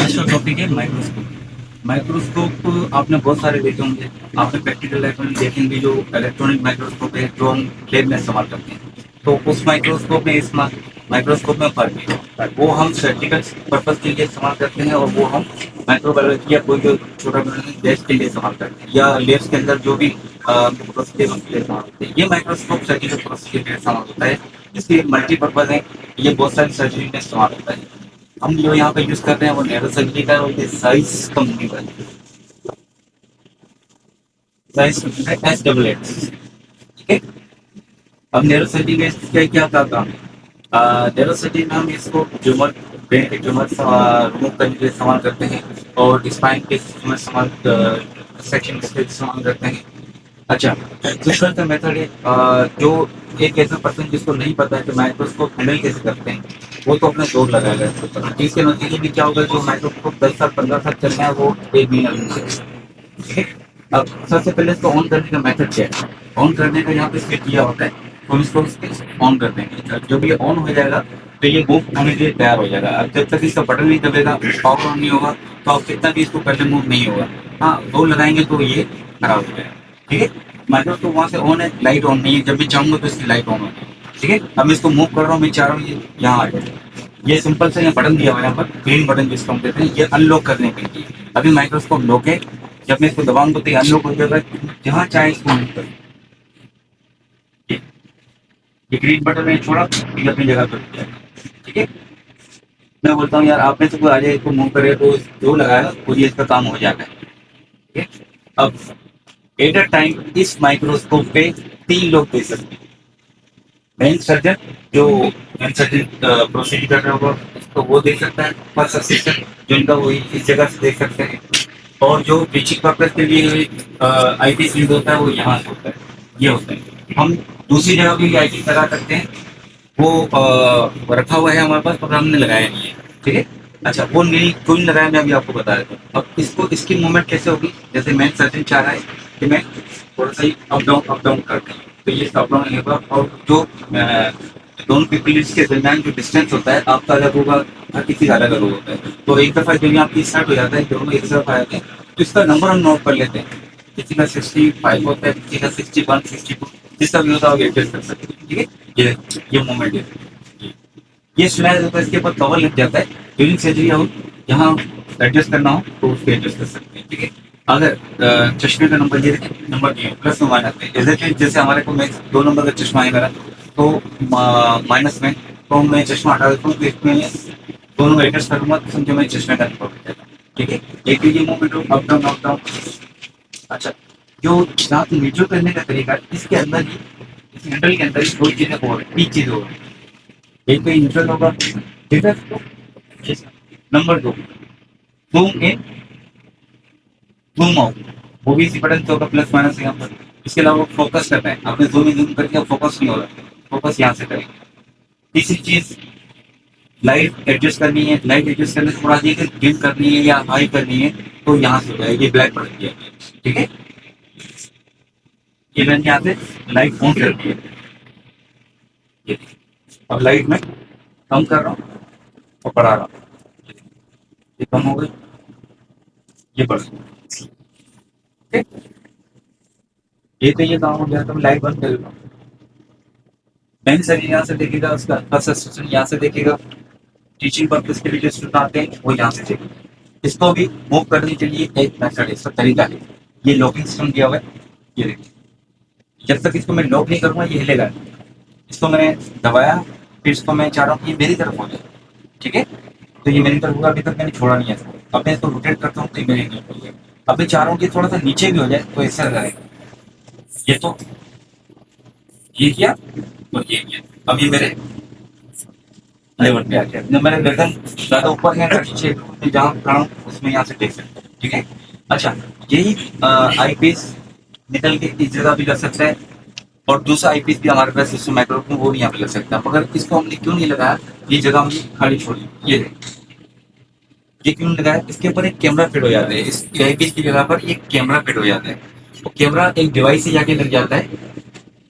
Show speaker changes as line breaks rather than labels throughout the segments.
आज का टॉपिक है माइक्रोस्कोप। माइक्रोस्कोप आपने बहुत सारे देखे होंगे। आपने प्रैक्टिकल लाइफ में देखेंगे जो इलेक्ट्रॉनिक माइक्रोस्कोप है जो हम लैब में इस्तेमाल करते हैं। तो उस माइक्रोस्कोप में इस माइक्रोस्कोप में फर्क है। वो हम प्रैक्टिकल पर्पज के लिए इस्तेमाल करते हैं और वो हम माइक्रोबायोलॉजी या कोई जो छोटा देश के लिए इस्तेमाल करते हैं या लैब्स के अंदर जो भी प्रोसेस के लिए इस्तेमाल होते हैं। ये माइक्रोस्कोप सर्जिकल प्रोसेस के लिए इस्तेमाल होता है। इसके मल्टीपर्पज है। ये बहुत सारी सर्जरी में इस्तेमाल होता है। हम जो यहाँ पे यूज कर रहे हैं वो नैरो सर्जरी का है और ये साइज कंपनी का है। साइज कंपनी का S ठीक है। अब नैरो सर्जरी में इसका क्या क्या काम है? नैरो सर्जरी में हम इसको ट्यूमर ब्रेन के ट्यूमर रिमूव करने के लिए इस्तेमाल करते हैं और स्पाइन के ट्यूमर सेक्शन के लिए इस्तेमाल करते हैं। अच्छा, दूसरा का मेथड है जो एक ऐसा पर्सन जिसको नहीं पता है कि माइक्रोस्कोप हैंडल कैसे करते हैं, वो तो अपना जोर लगाएगा। इसके नतीजे में क्या होगा, जो माइक्रोस्कोप 10 साल 15 साल चल रहा है वो एक महीना में चलेगा। ठीक है। अब सबसे पहले इसको ऑन करने का मेथड क्या है? ऑन करने का यहाँ पे स्विच दिया होता है, तो इसको ऑन कर देंगे। जब ये ऑन हो जाएगा तो ये मूव होने के लिए तैयार हो जाएगा। अब जब तक इसका बटन नहीं दबेगा, पावर ऑन नहीं होगा, तो आप कितना भी इसको पहले मूव नहीं होगा। हाँ, दो लगाएंगे तो ये खराब हो जाएगा। ठीक है। माइक्रोस्कोप वहां से ऑन है, लाइट ऑन नहीं है। जब भी चाहूंगा तो इसकी लाइट ऑन होगी। ठीक है। अब मैं इसको मूव कर रहा हूँ, मैं चाह रहा हूँ ये यहाँ आ जाए। ये सिंपल से बटन दिया हुआ है यहाँ पर, ग्रीन बटन जिसको हम कहते हैं, ये अनलॉक करने के लिए। अभी माइक्रोस्कोप लॉक है, जब मैं इसको दबाऊंगा तो ये अनलॉक हो जाएगा। जहाँ चाहे इसको मूव कर। ये ग्रीन बटन मैंने छोड़ा, ये अपनी जगह पर रुक जाएगा। ठीक है। मैं बोलता हूँ यार आप में से कोई आ जाए, इसको मूव करे, तो जो लगाएगा वो ये इसका काम हो जाएगा। ठीक है। अब एट अ टाइम इस माइक्रोस्कोप पे 3 लोग देख सकते हैं। मेन सर्जन, जो मेन सर्जन प्रोसीड कर रहा होगा, तो वो देख सकता है। फर्स्ट असिस्टेंट जो इनका वो इस जगह से देख सकते हैं। और जो टीचिंग पर्पज के लिए आई पीस यूज होता है वो यहाँ से होता है, ये होता है। हम दूसरी जगह भी आई पीस लगा सकते हैं, वो रखा हुआ है हमारे पास, पर हमने लगाया नहीं है। ठीक है। अच्छा, वो नहीं क्यों नहीं लगाया मैं अभी आपको बता देता हूँ। अब इसको इसकी मूवमेंट कैसे होगी, जैसे मेन सर्जन चाह रहा है कि मैं थोड़ा सा ही अप डाउन करते हैं, तो ये अप डाउन होगा। और जो दोनों पीपल के दरमियान जो डिस्टेंस होता है आपका अलग होगा, हर किसी का अलग अलग होता है। तो एक दफा जब आपकी स्टार्ट हो जाता है, दोनों एक तरफ आ जाते हैं, तो इसका नंबर हम नोट कर लेते हैं। किसी का 65 होता है, किसी का 61 62, जिसका भी होता है एडजस्ट कर सकते हैं। ठीक है। ये मोमेंट है, ये स्मैश होता है, इसके ऊपर कवर लग जाता है। ड्यूरिंग सर्जरी हो यहाँ एडजस्ट करना हो तो उसको एडजस्ट कर सकते हैं। ठीक है। अगर चश्मे का नंबर ये नंबर दिए प्लस में माइनस में, जैसे हमारे को मैं 2 नंबर का चश्मा है मेरा, तो माइनस में, तो मैं चश्मा हटा देता हूँ, तो इसमें दोनों एडजस्ट करूंगा तो समझो मैं चश्मे का नंबर हो जाएगा। ठीक है। एक ये मूवमेंट हो, अप डाउन। अच्छा, जो दांत नीचे करने का तरीका है, इसके अंदर ही, इस हैंडल के अंदर ही 2 चीजें हो रही, 3 चीजें हो रही। एक तो न्यूट्रल होगा, ठीक है। Number 2, zoom in zoom out, वो भी इसी बटन से होगा, प्लस माइनस यहाँ पर। इसके अलावा फोकस करना है, आपने जूम इन जूम करके फोकस नहीं हो रहा, फोकस यहाँ से करें। तीसरी चीज, लाइट एडजस्ट करनी है। लाइट एडजस्ट करने से थोड़ा डिम करनी है या हाई करनी है, तो यहाँ से होगा, ये ब्लैक बटन दिया है। ठीक है। ये मैंने यहाँ से लाइट ऑन कर दी है। ये अब लाइट में कम कर रहा हूँ और बढ़ा रहा हूँ, ये कम हो गई, ये बढ़ गई। ठीक है। ये तो ये काम हो गया, तो मैं लाइट बंद कर देता हूँ। मेन सर यहाँ से देखेगा, उसका फर्स्ट असिस्टेंट यहाँ से देखेगा, टीचिंग पर्पज के लिए जो स्टूडेंट आते हैं वो यहाँ से देखेगा। इसको भी मूव करने के लिए एक मेथड है, इसका तरीका है। ये लॉकिंग सिस्टम दिया हुआ है, ये देखिए। जब तक इसको मैं लॉक नहीं करूंगा ये हिलेगा नहीं। इसको मैंने दबाया, फिर इसको मैं चाह रहा हूँ कि ये मेरी तरफ हो जाए। ठीक है। तो ये मेरी तरफ होगा, अभी तक मैंने छोड़ा नहीं है इसको। अब मैं इसको रोटेट करता हूँ तो ये मेरी तरफ हो जाए। अब मैं चाह रहा हूँ कि थोड़ा सा नीचे भी हो जाए, तो ऐसा रहेगा। ये तो ये किया और ये किया, अब ये मेरे लेवल पे आ गया। जब मैंने गर्दन ज्यादा ऊपर है या नीचे, जहाँ खड़ा हूँ उसमें यहाँ से देख सकते हैं। ठीक है। अच्छा, यही आई पीस निकल के इस जगह भी लग सकता है, और दूसरा आई पीस भी हमारे पास जिसमें माइक्रोफोन, वो भी यहाँ पे लग सकता है। मगर इसको हमने क्यों नहीं लगाया, ये जगह हमने खाली छोड़ी। ये क्यों नहीं लगाया, इसके ऊपर एक कैमरा फिट हो जाता है। इस आई पीस की जगह पर एक कैमरा फिट हो जाता है। वो कैमरा एक डिवाइस से जाके लग जाता है,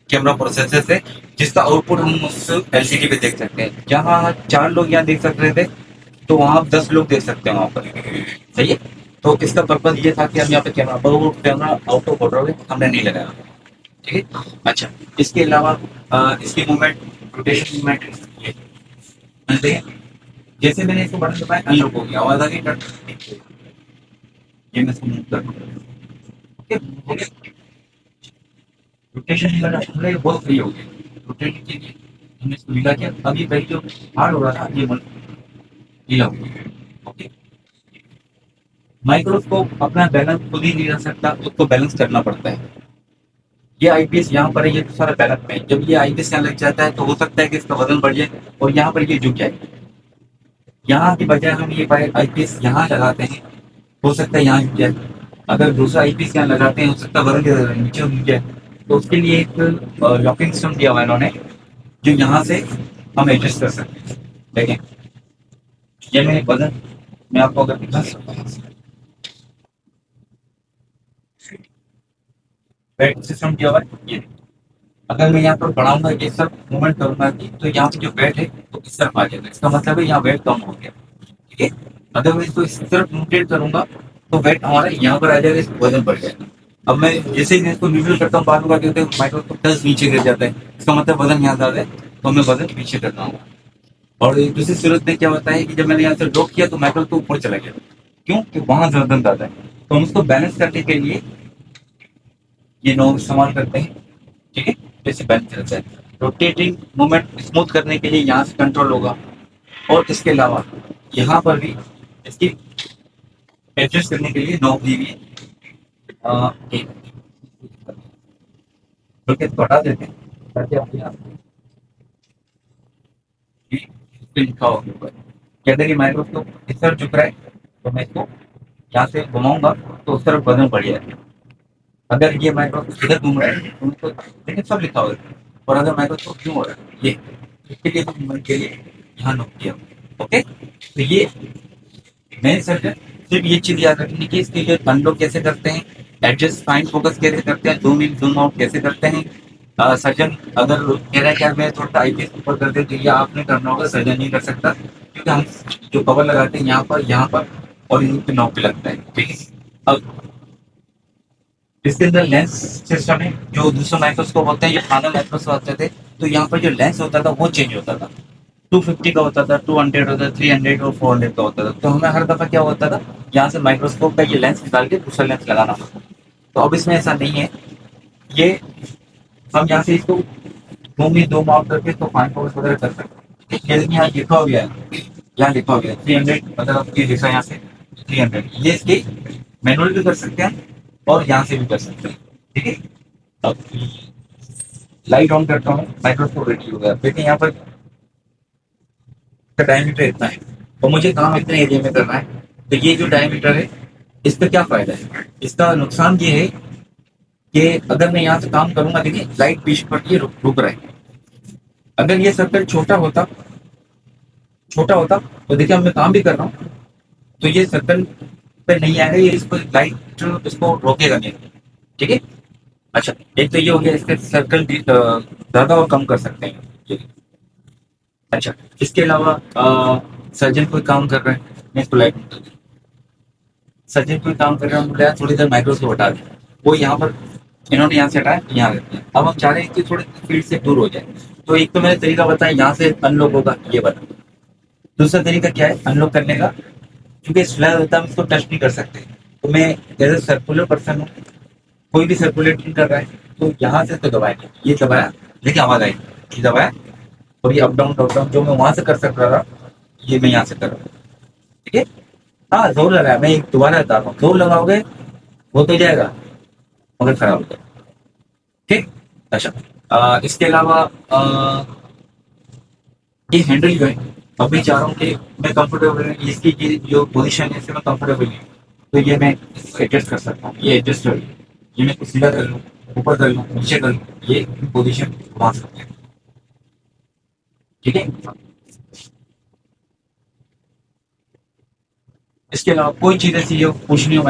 कैमरा प्रोसेसर से, जिसका आउटपुट हम उस एलसीडी पे देख सकते हैं। जहाँ 4 लोग यहाँ देख सकते थे, तो वहाँ आप 10 लोग देख सकते हैं वहाँ पर। सही है। तो इसका पर्पज ये था कि हम यहाँ पे कैमरा, पर वो कैमरा आउट ऑफ ऑर्डर हमने नहीं लगाया। ठीक है। अच्छा, इसके अलावा इसकी मूवमेंट, रोटेशन मूवमेंट है। जैसे मैंने इसको बटन दबाया, अनलॉक हो गया, आवाज आ गई कट। ये मैं इसको मूव कर दूँ। ओके, हो गया। रोटेशन लगा, हमने बहुत फ्री हो गया रोटेट के लिए। हमने इसको ढीला किया, अब ये पहले जो हार्ड हो रहा था ये ढीला हो गया। ओके। माइक्रोस्कोप अपना बैलेंस खुद ही नहीं रह सकता, उसको बैलेंस करना पड़ता है। ये आईपीएस यहाँ पर है, ये तो सारा बैलेंस में है। जब ये आईपीएस यहाँ लग जाता है तो हो सकता है कि इसका वजन बढ़ जाए और यहाँ पर ये झुक जाए। यहाँ की बजाय हम ये आईपीएस यहाँ लगाते हैं, हो सकता है यहाँ झुक जाए। अगर दूसरा आईपीएस यहाँ लगाते हैं, हो सकता है वजन नीचे झुक जाए। तो उसके लिए एक लॉकिंग सिस्टम दिया हुआ है इन्होंने, जो यहाँ से हम एडजस्ट कर सकते हैं। देखें, ये मेरे वजन, मैं आपको अगर दिखा सकता हूँ, वेट सिस्टम दिया हुआ है ये। अगर मैं यहाँ पर बढ़ाऊंगा, ये सब मूवमेंट करूंगा कि तो यहाँ पे जो वेट है तो इस तरफ आ जाएगा, इसका मतलब है यहाँ वेट कम हो गया। ठीक है। अगर मैं इसको इस तरफ रोटेट करूंगा तो वेट हमारा यहाँ पर आ जाएगा, इसका वजन बढ़ जाएगा। अब मैं जैसे ही इसको न्यूट्रल करता हूँ, बार बार कहते हैं माइक्रोस्कोप टच नीचे गिर जाता है, इसका मतलब वजन यहाँ ज्यादा है, तो मैं वजन पीछे करना होगा। और दूसरी सूरत में क्या होता है कि जब मैंने यहाँ से लॉक किया तो माइक्रोस्कोप ऊपर चला गया, क्यों कि वहां वजन ज्यादा है। तो हम उसको बैलेंस करने के लिए ये नॉब इस्तेमाल करते हैं। ठीक है। जैसे बैलेंस रहता है, रोटेटिंग मूवमेंट स्मूथ करने के लिए यहाँ से कंट्रोल होगा। और इसके अलावा यहाँ पर भी इसकी एडजस्ट करने के लिए नॉब दी हुई है। एक बल्कि इसको हटा देते हैं ताकि आप यहाँ इस पे लिखा होगा ऊपर कि अगर ये माइक्रोस्कोप इस तरफ झुक रहा है तो मैं इसको यहाँ से घुमाऊंगा तो उस तरफ वजन बढ़ जाएगा। अगर ये माइक्रोस्कोप इधर घूम रहा है तो उसको देखिए सब लिखा हुआ है। और अगर माइक्रोस्कोप क्यों हो रहा है, ये इसके लिए मूवमेंट के लिए यहाँ नोट किया। ओके। तो ये मेन सर्जन सिर्फ ये चीज याद रखनी कि इसके लिए अनलॉक कैसे करते हैं, एडजस्ट फाइन फोकस कैसे करते हैं, जूम इन जूम आउट कैसे करते हैं। सर्जन अगर कह रहा है कि यार मैं थोड़ा आईपीएस ऊपर कर दे, तो ये आपने करना होगा, सर्जन नहीं कर सकता, क्योंकि हम जो कवर लगाते हैं यहाँ पर और इन पे नॉक पे लगता है। ठीक है। अब इसके अंदर लेंस सिस्टम है, जो दूसरे माइक्रोस्कोप होते हैं, ये पुराने माइक्रोस्कोप आते थे, तो यहाँ पर जो लेंस होता था वो चेंज होता था। 250 का होता था, 200 होता था, 300 और 400 का होता था। तो हमें हर दफा क्या होता था, यहाँ से माइक्रोस्कोप का ये लेंस निकाल के दूसरा लेंस लगाना होता। तो अब इसमें ऐसा नहीं है। ये हम यहाँ से इसको दो मार्क करके इसको फाइन फोकस वगैरह कर सकते हैं। लेकिन यहाँ लिखा हो गया है, यहाँ लिखा हो गया 300, मतलब आपकी लिखा है यहाँ से 300, ये इसके मैनुअल भी कर सकते हैं और यहाँ से भी कर सकते हैं। ठीक है। अब लाइट ऑन करता हूँ, माइक्रोस्कोप रेडी हो गया। देखिए यहाँ पर डायमीटर इतना है और मुझे काम इतने एरिया में करना है। तो ये जो डायमीटर है, इसका क्या फायदा है, इसका नुकसान ये है कि अगर मैं यहाँ से काम करूंगा, देखिए लाइट पीछे पड़ती है, रुक रहा है। अगर ये सर्कल छोटा होता तो देखिए अब मैं काम भी कर रहा हूँ तो ये सर्कल पे नहीं आएगा, ये इसको लाइट इसको रोकेगा नहीं। ठीक है। अच्छा, एक तो ये हो गया, इसके सर्कल ज्यादा और कम कर सकते हैं ये। अच्छा, इसके अलावा सर्जन कोई काम कर रहे हैं, मैं इसको लाइट, सर्जन कोई काम कर रहे हैं, बोले थोड़ी देर माइक्रोस्कोप हटा दें, वो यहाँ पर इन्होंने यहाँ से हटाया, यहाँ रखते हैं। अब हम चाह रहे हैं कि थोड़ी फील्ड से दूर हो जाए, तो एक तो मैंने तरीका बताया यहाँ से अनलॉक होगा, ये बना। दूसरा तरीका क्या है अनलॉक करने का, क्योंकि स्लैब होता है हम इसको टच नहीं कर सकते। तो मैं एज ए सर्कुलर पर्सन हूँ, कोई भी सर्कुलेटिंग कर रहा है तो यहाँ से तो दबाया, ये दबाया, देखिए आवाज आई, ये दबाया, और ये अप डाउन जो मैं वहां से कर सकता था ये मैं यहाँ से कर रहा हूँ। ठीक है। हाँ, जोर लगाया, मैं एक दोबारा बता रहा हूँ, जोर लगाओगे वो तो जाएगा मगर खराब हो जाएगा। ठीक। अच्छा, इसके अलावा ये हैंडल जो है, अभी चाह रहा हूँ कि मैं कंफर्टेबल, इसकी ये जो पोजीशन है इससे मैं कंफर्टेबल नहीं हूँ, तो ये मैं एडजस्ट कर सकता हूँ, ये एडजस्ट कर लूँ, ये मैं कुछ सीधा कर लूँ, ऊपर कर लूँ, नीचे कर लूँ, ये पोजीशन घुमा सकते हैं। ठीक है। इसके अलावा कोई चीज ऐसी हो पूछनी हो